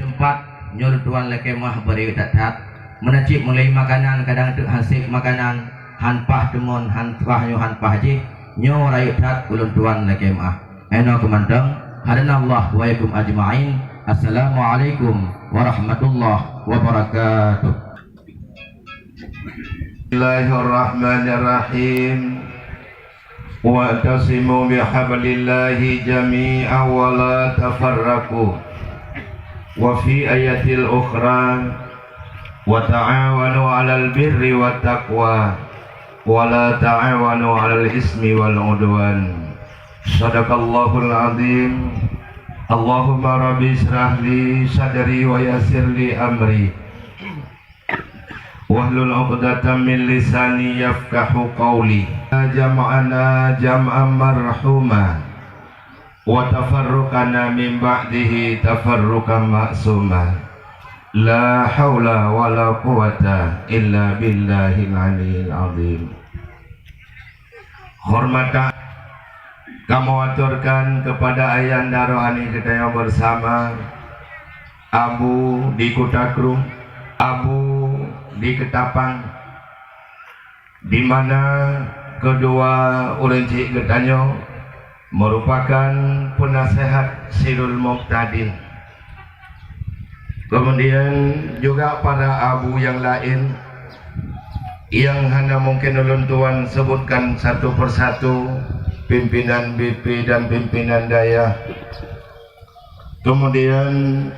tempat nyuruh tuan lekemah beri dat menacik mulai makanan kadang tu hasik makanan hanpah demun hanpah nyu hanpah ji nyu rayu dat ulun tuan lekemah eno kemandang hadana Allah wa yakum ajma'in. Assalamualaikum warahmatullahi wabarakatuh. Bismillahirrahmanirrahim. Wa'tasimu bihablillahi jami'an wa la tafarraqu. Wa fi ayatil ukhra wa ta'awanu 'alal birri wat taqwa wa la ta'awanu 'alal ismi wal 'udwan. Shadaqallahul 'azim. Allahumma rabbi israh li sadri wa yassir li amri wahlul 'uqdatam min lisani yafqahu qawli. Jama'ana jam'an marhuma wa tafarruqana min ba'dihi tafarruqan ma'suma. La haula wa la quwata illa billahil aliyyil azim. Hormatan kami aturkan kepada ayanda rohani kita yang bersama, Abu di Kutakru, Abu di Ketapang, di mana kedua orang cik getanyo merupakan penasehat Sirul Muqtadin. Kemudian juga para abu yang lain yang hanya mungkin ulun tuan sebutkan satu persatu, pimpinan BP dan pimpinan daya. Kemudian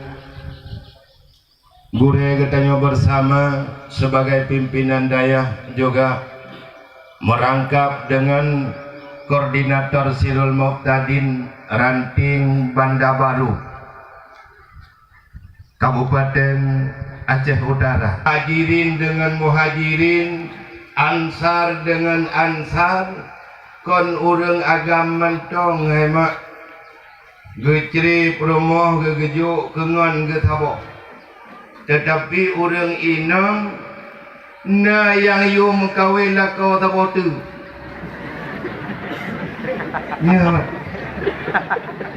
Gure katanya bersama sebagai pimpinan daya juga merangkap dengan koordinator Sirul Muqtadin Ranting Banda Baru Kabupaten Aceh Utara. Hajirin dengan muhajirin, ansar dengan ansar, kon urang agam mantong hemat gecri promoh gegejuk kengon getabo. Tetapi orang inang na yang yu mengkawin lakau tabo tu. Ya.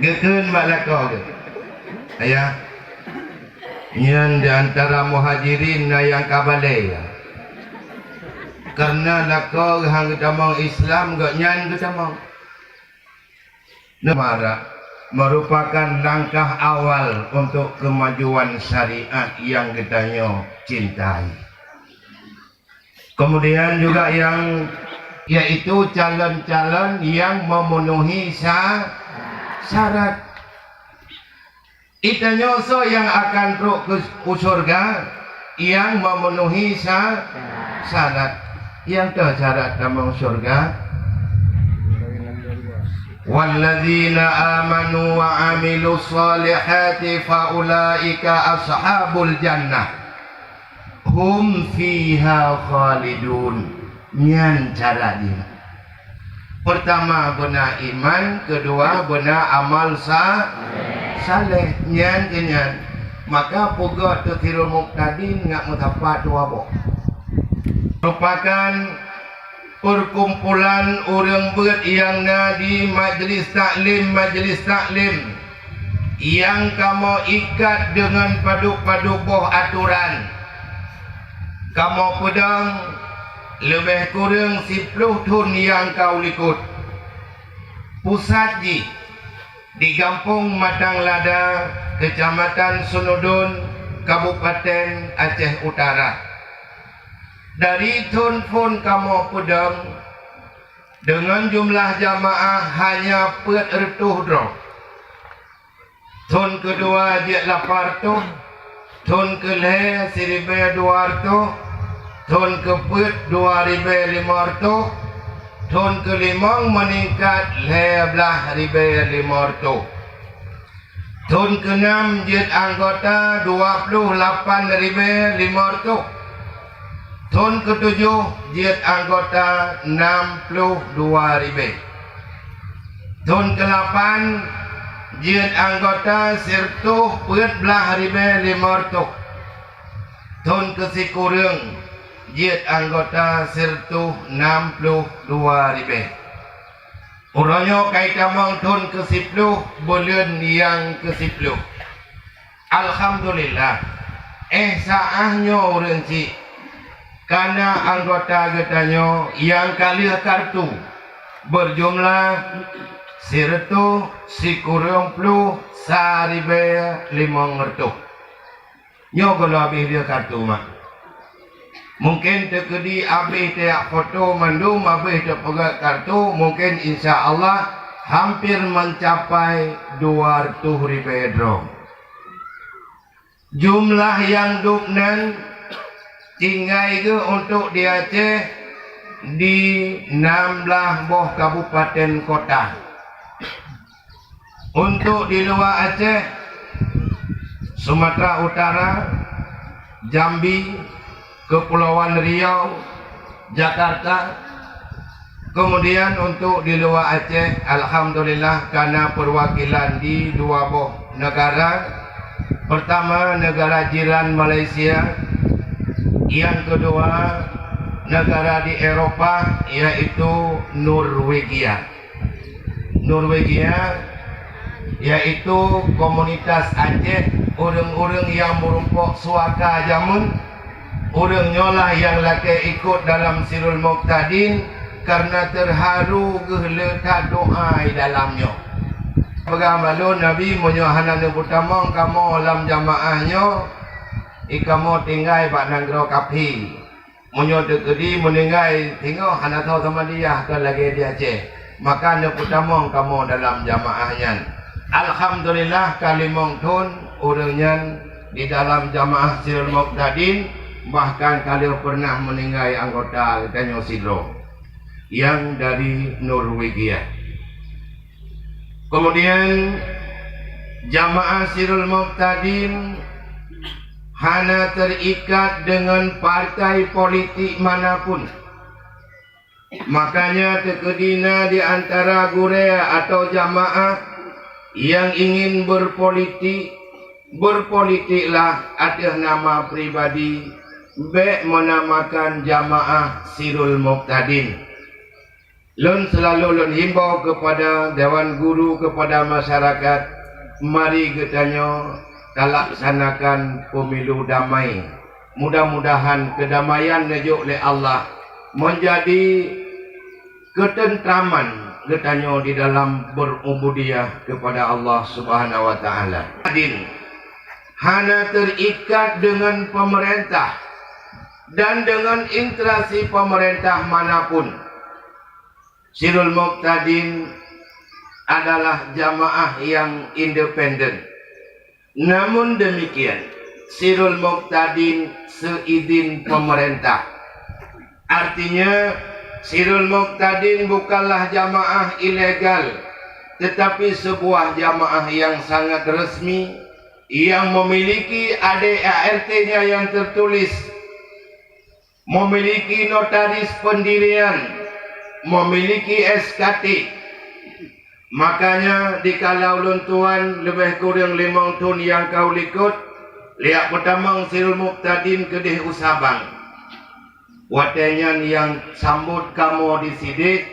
Geken mak lakau ke. Ayah. Nyan di antara muhajirin na yang kabalai. Karena lakau hang tamang Islam gak nyan ke tamang. Namara merupakan langkah awal untuk kemajuan syariat yang kita cintai. Kemudian juga yang yaitu calon-calon yang memenuhi syarat. Itanya so yang akan ke surga yang memenuhi syarat. Yang tu syarat kamu surga. Walladzina amanu wa amilus solihati faulaika ashabul jannah hum fiha khalidun. Nyan cara dia. Pertama benar iman, kedua benar amal saleh. Nyan kenyan. Maka puga tu Sirul Muqtadin ngak mutapat wabok. Merupakan perkumpulan orang ber yang di majlis taklim yang kamu ikat dengan padu-padu boh aturan. Kamu pedang lebih kurang 10 tahun yang kau ikut. Pusat di Kampung Matang Lada, Kecamatan Sunudun, Kabupaten Aceh Utara. Dari tahun kamu pedang dengan jumlah jamaah hanya 400 drop. Tahun kedua dia 800, tahun kelih 1200, tahun keempat 2500, tahun kelima meningkat 11.500. Tahun keenam dia anggota 28.500. Tahun ketujuh jid anggota 62.000. Tahun ke-8 jid anggota 14.500. Tahun ke-10 jid anggota 62.000. Orangnya kait tamang tahun ke-10 bulan yang ke-10. Alhamdulillah saahnya orang cik karena anggota getanya yang kali kartu berjumlah 190 1,500 nyo kalau habis dia kartu mak mungkin terkedi habis dia foto mandum habis dia pegang kartu mungkin insya Allah hampir mencapai 200,000 draw. Jumlah yang duknan tinggai ke untuk di Aceh di 16 buah kabupaten kota. Untuk di luar Aceh, Sumatera Utara, Jambi, Kepulauan Riau, Jakarta. Kemudian untuk di luar Aceh, alhamdulillah karena perwakilan di 2 buah negara. Pertama negara jiran Malaysia, yang kedua negara di Eropah yaitu Norwegia. Norwegia yaitu komunitas Aceh, orang-orang yang merumpok suaka jamun, orang nyolah yang laki ikut dalam Sirul Muqtadin karena terharu geleta doa di dalamnya. Bagaimana Nabi menyohanan pertama kamu dalam jamaahnya ikamu tinggal pak nanggro kapi menyo dekedi meninggal tinggal hana tahu sama dia ke lagi dia Aceh maka yang pertama kamu dalam jamaahnya. Alhamdulillah kalimong tun orangnya di dalam jamaah Sirul Muqtadin bahkan kalian pernah meninggal anggota Tanyo Sidro yang dari Norwegia. Kemudian jamaah Sirul Muqtadin hana terikat dengan partai politik manapun. Makanya terkedina di antara gurea atau jamaah yang ingin berpolitiklah atas nama pribadi baik menamakan jamaah Sirul Muqtadin. Lun selalu lun himbau kepada Dewan Guru, kepada masyarakat, mari katanya laksanakan pemilu damai. Mudah-mudahan kedamaian nejuk oleh Allah menjadi ketentraman katanya di dalam berubudiyah kepada Allah Subhanahu wa taala. Adin hana terikat dengan pemerintah dan dengan instansi pemerintah manapun. Sirul Muqtadin adalah jamaah yang independen. Namun demikian, Sirul Muqtadin seizin pemerintah. Artinya, Sirul Muqtadin bukanlah jamaah ilegal, tetapi sebuah jamaah yang sangat resmi, yang memiliki ADART-nya yang tertulis, memiliki notaris pendirian, memiliki SKT. Makanya di kalau luntuan lebih kurang 5 tahun yang kau likut lihat pertama Sirul Muqtadin kedih Usabang watenyan yang sambut kamu di sidik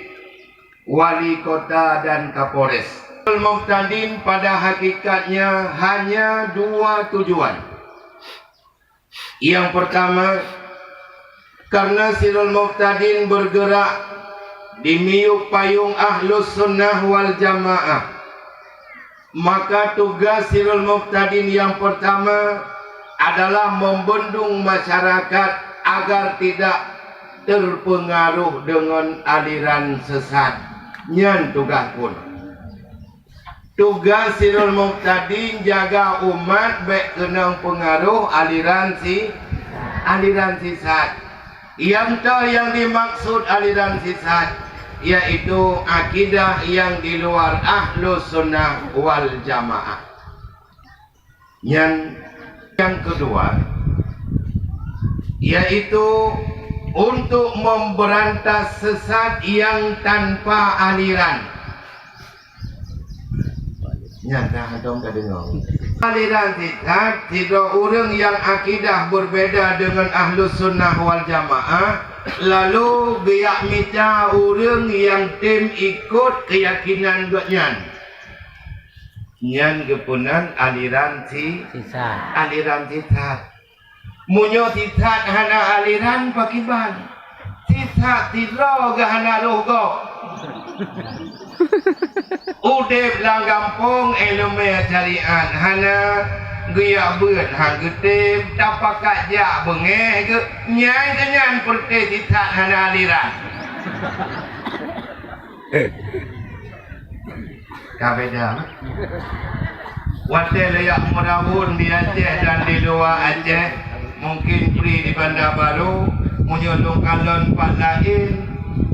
wali kota dan kapolres. Sirul Muqtadin pada hakikatnya hanya 2 tujuan. Yang pertama, karena Sirul Muqtadin bergerak di miyuk payung Ahlus Sunnah wal Jamaah, maka tugas Sirul Muqtadin yang pertama adalah membendung masyarakat agar tidak terpengaruh dengan aliran sesat. Nyan tugas pun. Tugas Sirul Muqtadin jaga umat baik kena pengaruh aliran sesat. Yang dimaksud aliran sesat yaitu akidah yang di luar Ahlus Sunnah wal Jamaah. Yang kedua yaitu untuk memberantas sesat yang tanpa aliran. Nyata dong kedengar. Aliran sesat tidak orang yang akidah berbeda dengan Ahlus Sunnah wal Jamaah lalu biak minta orang yang tim ikut keyakinan dunia. nyan gepunan aliran sisa aliran titat munyo titat hana aliran pakiban titat tiro gahana logo udep lang gampong elemen carian hana gaya beut hang getep dapat kajak bengeh ke nyai kenyan perte titat hana aliran kabeda Wadah layak Murawun di Aceh dan di luar Aceh, mungkin beri di Bandar Baru, menyolong kalon pak lain,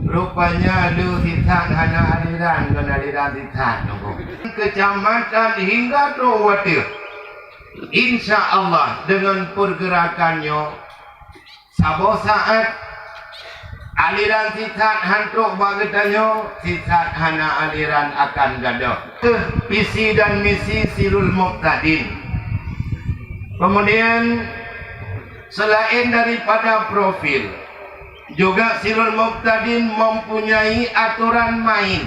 rupanya lu titan hana aliran dan aliran titan. Kecamatan hingga Rowatir, insya Allah dengan pergerakannya, sabo saat aliran titan hantuk bagetanyo titan hana aliran akan gado visi dan misi Sirul Muqtadin. Kemudian selain daripada profil juga Sirul Muqtadin mempunyai aturan main